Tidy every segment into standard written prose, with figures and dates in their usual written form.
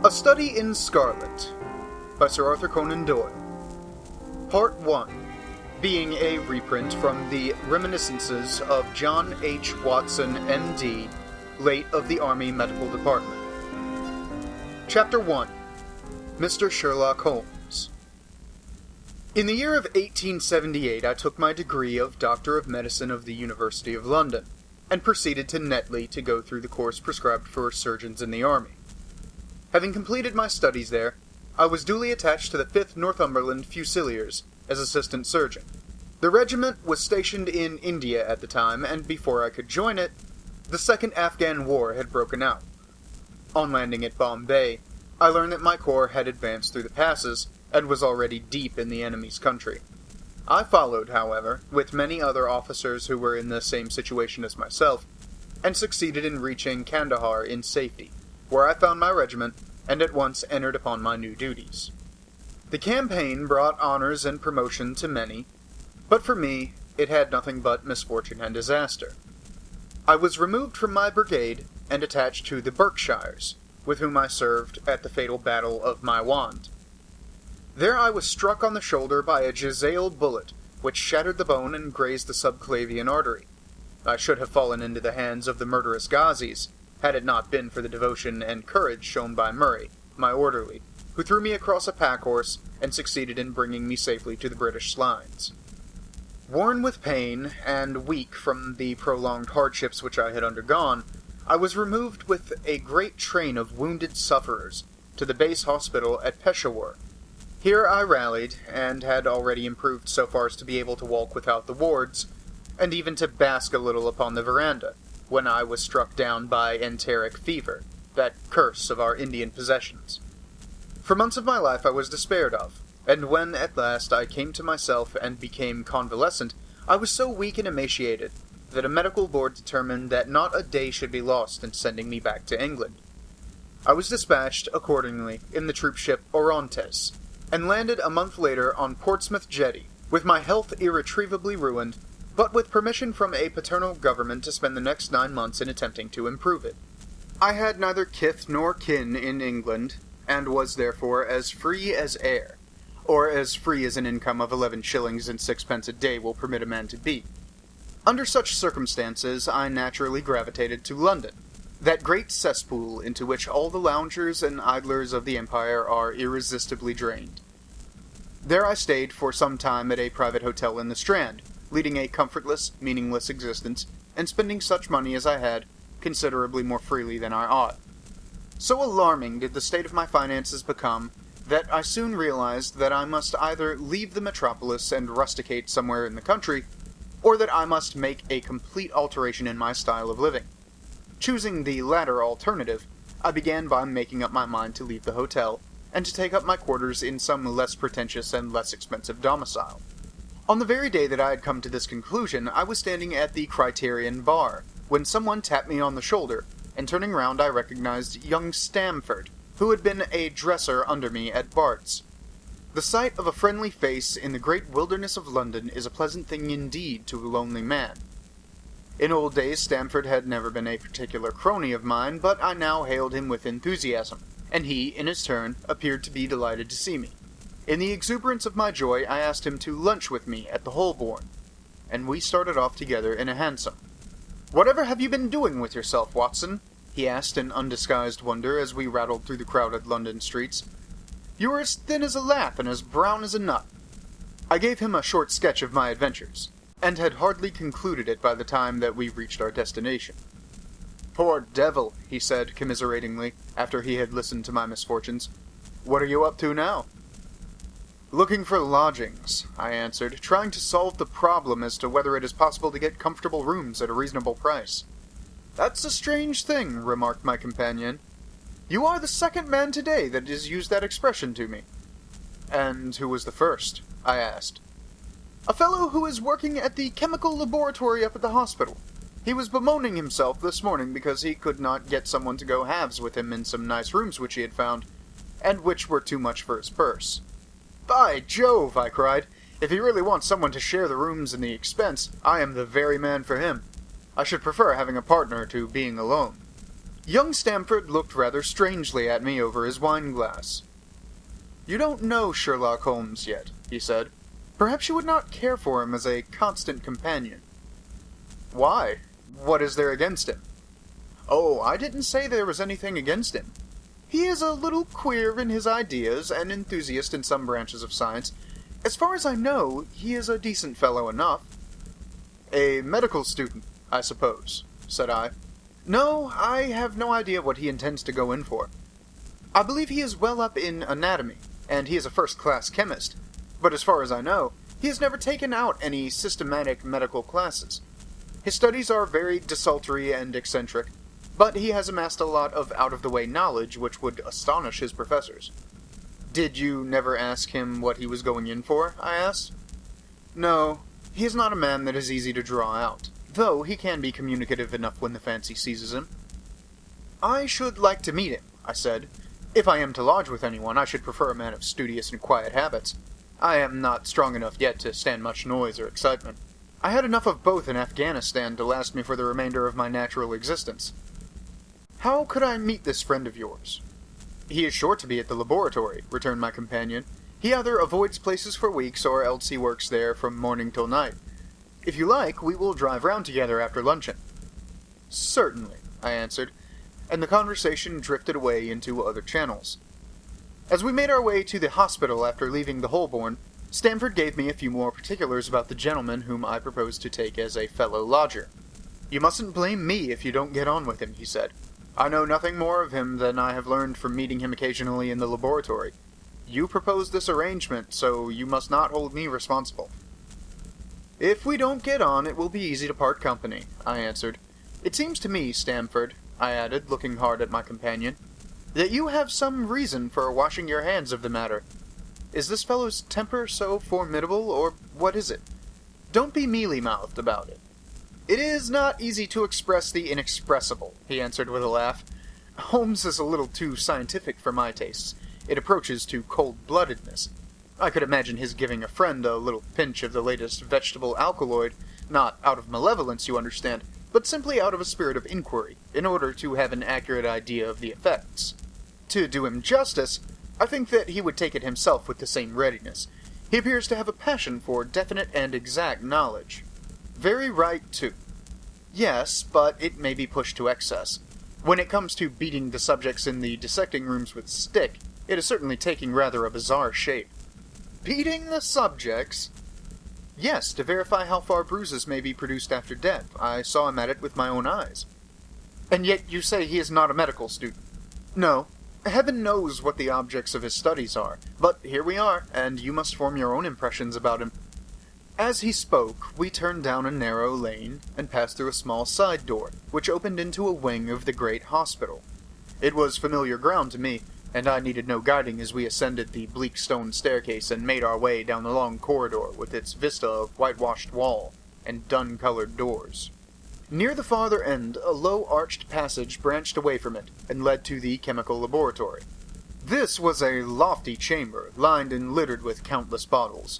A Study in Scarlet by Sir Arthur Conan Doyle. Part 1, being a reprint from the Reminiscences of John H. Watson, M.D., late of the Army Medical Department. Chapter 1, Mr. Sherlock Holmes. In the year of 1878 I took my degree of Doctor of Medicine of the University of London, and proceeded to Netley to go through the course prescribed for surgeons in the Army. Having completed my studies there, I was duly attached to the 5th Northumberland Fusiliers as assistant surgeon. The regiment was stationed in India at the time, and before I could join it, the Second Afghan War had broken out. On landing at Bombay, I learned that my corps had advanced through the passes, and was already deep in the enemy's country. I followed, however, with many other officers who were in the same situation as myself, and succeeded in reaching Kandahar in safety, where I found my regiment, and at once entered upon my new duties. The campaign brought honors and promotion to many, but for me, it had nothing but misfortune and disaster. I was removed from my brigade, and attached to the Berkshires, with whom I served at the fatal battle of Maiwand. There I was struck on the shoulder by a Jezail bullet, which shattered the bone and grazed the subclavian artery. I should have fallen into the hands of the murderous Ghazis, had it not been for the devotion and courage shown by Murray, my orderly, who threw me across a pack-horse and succeeded in bringing me safely to the British lines. Worn with pain, and weak from the prolonged hardships which I had undergone, I was removed with a great train of wounded sufferers to the base hospital at Peshawar. Here I rallied, and had already improved so far as to be able to walk without the wards, and even to bask a little upon the veranda, when I was struck down by enteric fever, that curse of our Indian possessions. For months of my life I was despaired of, and when at last I came to myself and became convalescent, I was so weak and emaciated that a medical board determined that not a day should be lost in sending me back to England. I was dispatched, accordingly, in the troop ship Orontes, and landed a month later on Portsmouth Jetty, with my health irretrievably ruined, but with permission from a paternal government to spend the next 9 months in attempting to improve it. I had neither kith nor kin in England, and was therefore as free as air, or as free as an income of 11 shillings and 6 pence a day will permit a man to be. Under such circumstances, I naturally gravitated to London, that great cesspool into which all the loungers and idlers of the empire are irresistibly drained. There I stayed for some time at a private hotel in the Strand, leading a comfortless, meaningless existence, and spending such money as I had, considerably more freely than I ought. So alarming did the state of my finances become, that I soon realized that I must either leave the metropolis and rusticate somewhere in the country, or that I must make a complete alteration in my style of living. Choosing the latter alternative, I began by making up my mind to leave the hotel, and to take up my quarters in some less pretentious and less expensive domicile. On the very day that I had come to this conclusion, I was standing at the Criterion bar, when someone tapped me on the shoulder, and turning round I recognized young Stamford, who had been a dresser under me at Bart's. The sight of a friendly face in the great wilderness of London is a pleasant thing indeed to a lonely man. In old days Stamford had never been a particular crony of mine, but I now hailed him with enthusiasm, and he, in his turn, appeared to be delighted to see me. In the exuberance of my joy, I asked him to lunch with me at the Holborn, and we started off together in a hansom. "Whatever have you been doing with yourself, Watson?" he asked in undisguised wonder as we rattled through the crowded London streets. "You are as thin as a lath and as brown as a nut." I gave him a short sketch of my adventures, and had hardly concluded it by the time that we reached our destination. "Poor devil," he said commiseratingly, after he had listened to my misfortunes. "What are you up to now?" "Looking for lodgings," I answered, trying to solve the problem as to whether it is possible to get comfortable rooms at a reasonable price. "That's a strange thing," remarked my companion. "You are the second man today that has used that expression to me." "And who was the first?" I asked. "A fellow who is working at the chemical laboratory up at the hospital. He was bemoaning himself this morning because he could not get someone to go halves with him in some nice rooms which he had found, and which were too much for his purse." "By Jove!" I cried. "If he really wants someone to share the rooms and the expense, I am the very man for him. I should prefer having a partner to being alone." Young Stamford looked rather strangely at me over his wine-glass. "You don't know Sherlock Holmes yet," he said. "Perhaps you would not care for him as a constant companion." "Why? What is there against him?" "Oh, I didn't say there was anything against him. He is a little queer in his ideas, an enthusiast in some branches of science. As far as I know, he is a decent fellow enough." "A medical student, I suppose," said I. "No, I have no idea what he intends to go in for. I believe he is well up in anatomy, and he is a first-class chemist. But as far as I know, he has never taken out any systematic medical classes. His studies are very desultory and eccentric, but he has amassed a lot of out-of-the-way knowledge which would astonish his professors." "Did you never ask him what he was going in for?" I asked. "No, he is not a man that is easy to draw out, though he can be communicative enough when the fancy seizes him." "I should like to meet him," I said. "If I am to lodge with anyone, I should prefer a man of studious and quiet habits. I am not strong enough yet to stand much noise or excitement. I had enough of both in Afghanistan to last me for the remainder of my natural existence." "How could I meet this friend of yours?" "He is sure to be at the laboratory," returned my companion. "He either avoids places for weeks, or else he works there from morning till night. If you like, we will drive round together after luncheon." "Certainly," I answered, and the conversation drifted away into other channels. As we made our way to the hospital after leaving the Holborn, Stamford gave me a few more particulars about the gentleman whom I proposed to take as a fellow lodger. "You mustn't blame me if you don't get on with him," he said. "I know nothing more of him than I have learned from meeting him occasionally in the laboratory. You proposed this arrangement, so you must not hold me responsible." "If we don't get on, it will be easy to part company," I answered. "It seems to me, Stamford," I added, looking hard at my companion, "that you have some reason for washing your hands of the matter. Is this fellow's temper so formidable, or what is it? Don't be mealy-mouthed about it." "It is not easy to express the inexpressible," he answered with a laugh. "Holmes is a little too scientific for my tastes. It approaches to cold-bloodedness. I could imagine his giving a friend a little pinch of the latest vegetable alkaloid, not out of malevolence, you understand, but simply out of a spirit of inquiry, in order to have an accurate idea of the effects. To do him justice, I think that he would take it himself with the same readiness. He appears to have a passion for definite and exact knowledge." "Very right, too." "Yes, but it may be pushed to excess. When it comes to beating the subjects in the dissecting rooms with a stick, it is certainly taking rather a bizarre shape." "Beating the subjects?" "Yes, to verify how far bruises may be produced after death. I saw him at it with my own eyes." "And yet you say he is not a medical student?" "No. Heaven knows what the objects of his studies are, but here we are, and you must form your own impressions about him." As he spoke, we turned down a narrow lane, and passed through a small side door, which opened into a wing of the great hospital. It was familiar ground to me, and I needed no guiding as we ascended the bleak stone staircase and made our way down the long corridor with its vista of whitewashed wall and dun-colored doors. Near the farther end, a low-arched passage branched away from it, and led to the chemical laboratory. This was a lofty chamber, lined and littered with countless bottles.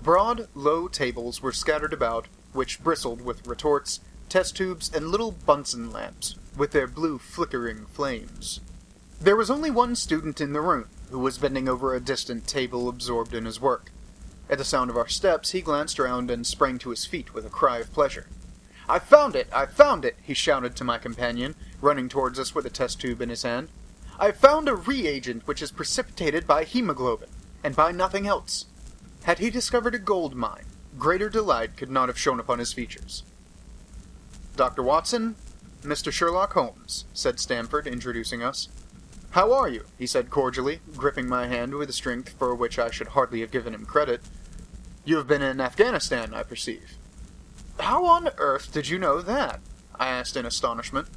Broad, low tables were scattered about, which bristled with retorts, test tubes, and little Bunsen lamps, with their blue flickering flames. There was only one student in the room, who was bending over a distant table absorbed in his work. At the sound of our steps, he glanced round and sprang to his feet with a cry of pleasure. "I found it! I found it!" he shouted to my companion, running towards us with a test tube in his hand. "I found a reagent which is precipitated by hemoglobin, and by nothing else." Had he discovered a gold mine, greater delight could not have shone upon his features. "Dr. Watson, Mr. Sherlock Holmes," said Stamford, introducing us. "How are you?" he said cordially, gripping my hand with a strength for which I should hardly have given him credit. "You have been in Afghanistan, I perceive." "How on earth did you know that?" I asked in astonishment.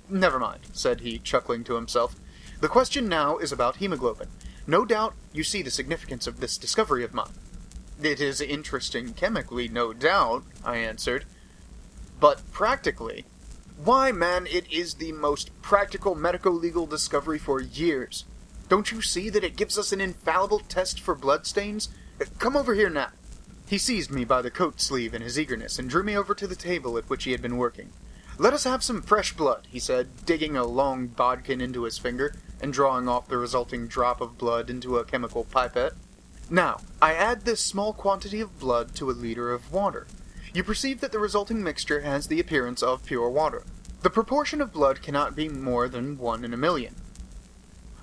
"Never mind," said he, chuckling to himself. "The question now is about hemoglobin. No doubt you see the significance of this discovery of mine." "It is interesting chemically, no doubt," I answered. "But practically?" "Why, man, it is the most practical medico-legal discovery for years. Don't you see that it gives us an infallible test for bloodstains? Come over here now." He seized me by the coat sleeve in his eagerness and drew me over to the table at which he had been working. "Let us have some fresh blood," he said, digging a long bodkin into his finger and drawing off the resulting drop of blood into a chemical pipette. "Now, I add this small quantity of blood to a liter of water. You perceive that the resulting mixture has the appearance of pure water. The proportion of blood cannot be more than 1 in a million.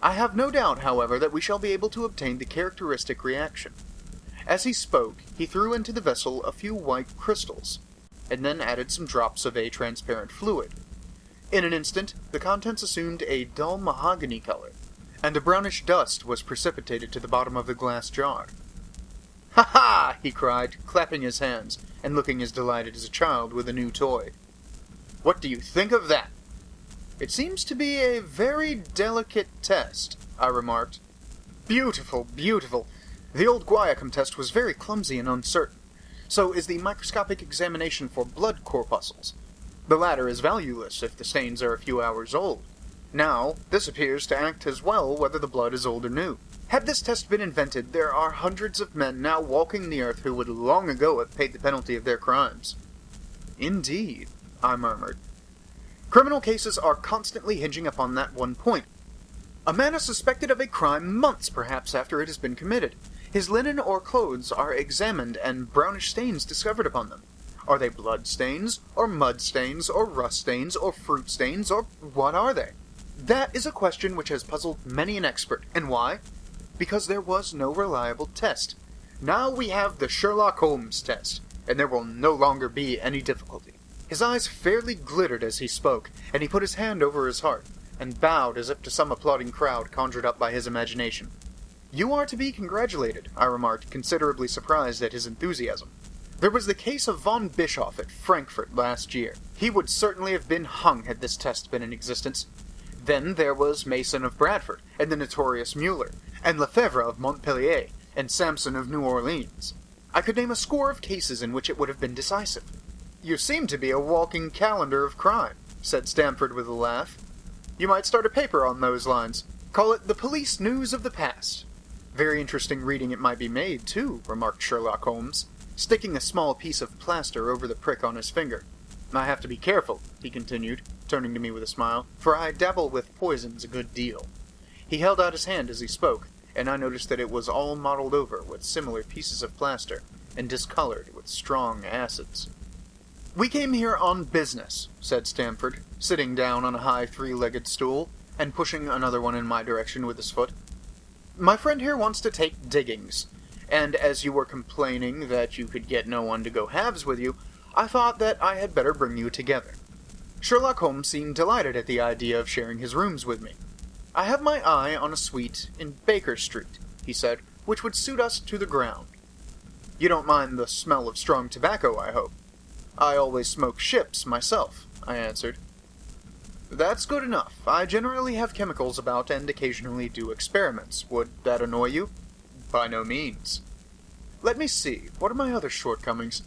I have no doubt, however, that we shall be able to obtain the characteristic reaction." As he spoke, he threw into the vessel a few white crystals, and then added some drops of a transparent fluid. In an instant, the contents assumed a dull mahogany color, and a brownish dust was precipitated to the bottom of the glass jar. "Ha ha!" he cried, clapping his hands, and looking as delighted as a child with a new toy. "What do you think of that?" "It seems to be a very delicate test," I remarked. "Beautiful, beautiful. The old Guiacum test was very clumsy and uncertain. So is the microscopic examination for blood corpuscles. The latter is valueless if the stains are a few hours old. Now, this appears to act as well whether the blood is old or new. Had this test been invented, there are hundreds of men now walking the earth who would long ago have paid the penalty of their crimes." "Indeed," I murmured. "Criminal cases are constantly hinging upon that one point. A man is suspected of a crime months, perhaps, after it has been committed. His linen or clothes are examined and brownish stains discovered upon them. Are they blood stains, or mud stains, or rust stains, or fruit stains, or what are they? That is a question which has puzzled many an expert. And why? Because there was no reliable test. Now we have the Sherlock Holmes test, and there will no longer be any difficulty." His eyes fairly glittered as he spoke, and he put his hand over his heart, and bowed as if to some applauding crowd conjured up by his imagination. "You are to be congratulated," I remarked, considerably surprised at his enthusiasm. "There was the case of von Bischoff at Frankfurt last year. He would certainly have been hung had this test been in existence. Then there was Mason of Bradford, and the notorious Mueller, and Lefebvre of Montpellier, and Samson of New Orleans. I could name a score of cases in which it would have been decisive." "You seem to be a walking calendar of crime," said Stamford with a laugh. "You might start a paper on those lines. Call it the Police News of the Past." "Very interesting reading it might be made, too," remarked Sherlock Holmes, sticking a small piece of plaster over the prick on his finger. "I have to be careful," he continued, turning to me with a smile, "for I dabble with poisons a good deal." He held out his hand as he spoke, and I noticed that it was all mottled over with similar pieces of plaster, and discolored with strong acids. "We came here on business," said Stamford, sitting down on a high three-legged stool, and pushing another one in my direction with his foot. "My friend here wants to take diggings, and as you were complaining that you could get no one to go halves with you, I thought that I had better bring you together." Sherlock Holmes seemed delighted at the idea of sharing his rooms with me. "I have my eye on a suite in Baker Street," he said, "which would suit us to the ground. You don't mind the smell of strong tobacco, I hope?" "I always smoke ships, myself," I answered. "That's good enough. I generally have chemicals about and occasionally do experiments. Would that annoy you?" "By no means." "Let me see. What are my other shortcomings?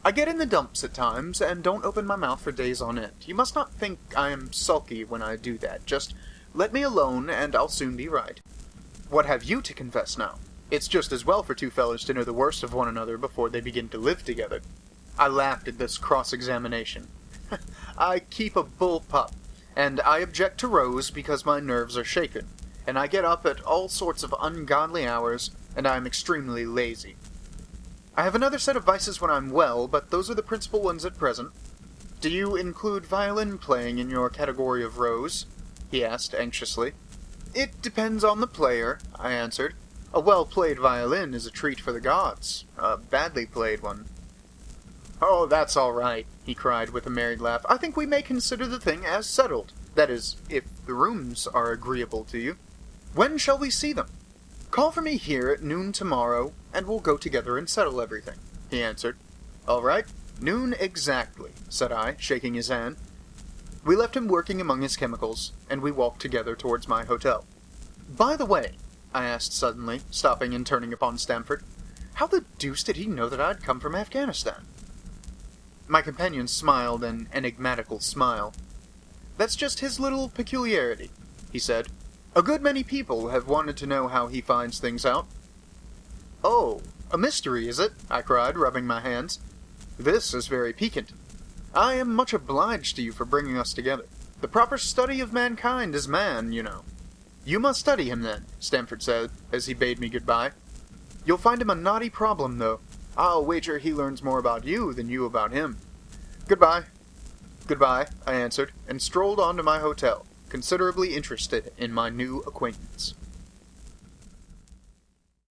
I get in the dumps at times, and don't open my mouth for days on end. You must not think I am sulky when I do that. Just let me alone, and I'll soon be right. What have you to confess now? It's just as well for two fellows to know the worst of one another before they begin to live together." I laughed at this cross-examination. "I keep a bull pup, and I object to rows because my nerves are shaken, and I get up at all sorts of ungodly hours, and I am extremely lazy. I have another set of vices when I'm well, but those are the principal ones at present." "Do you include violin playing in your category of rows?" he asked anxiously. "It depends on the player," I answered. "A well-played violin is a treat for the gods. A badly played one—" "Oh, that's all right," he cried with a merry laugh. "I think we may consider the thing as settled. That is, if the rooms are agreeable to you. When shall we see them?" "Call for me here at noon tomorrow, and we'll go together and settle everything," he answered. "All right, noon exactly," said I, shaking his hand. We left him working among his chemicals, and we walked together towards my hotel. "By the way," I asked suddenly, stopping and turning upon Stamford, "how the deuce did he know that I'd come from Afghanistan?" My companion smiled an enigmatical smile. "That's just his little peculiarity," he said. "A good many people have wanted to know how he finds things out." "Oh, a mystery, is it?" I cried, rubbing my hands. "This is very piquant." I am much obliged to you for bringing us together. The proper study of mankind is man, you know. You must study him, then, Stamford said, as he bade me goodbye. You'll find him a knotty problem, though. I'll wager he learns more about you than you about him. Goodbye. Goodbye, I answered, and strolled on to my hotel, considerably interested in my new acquaintance.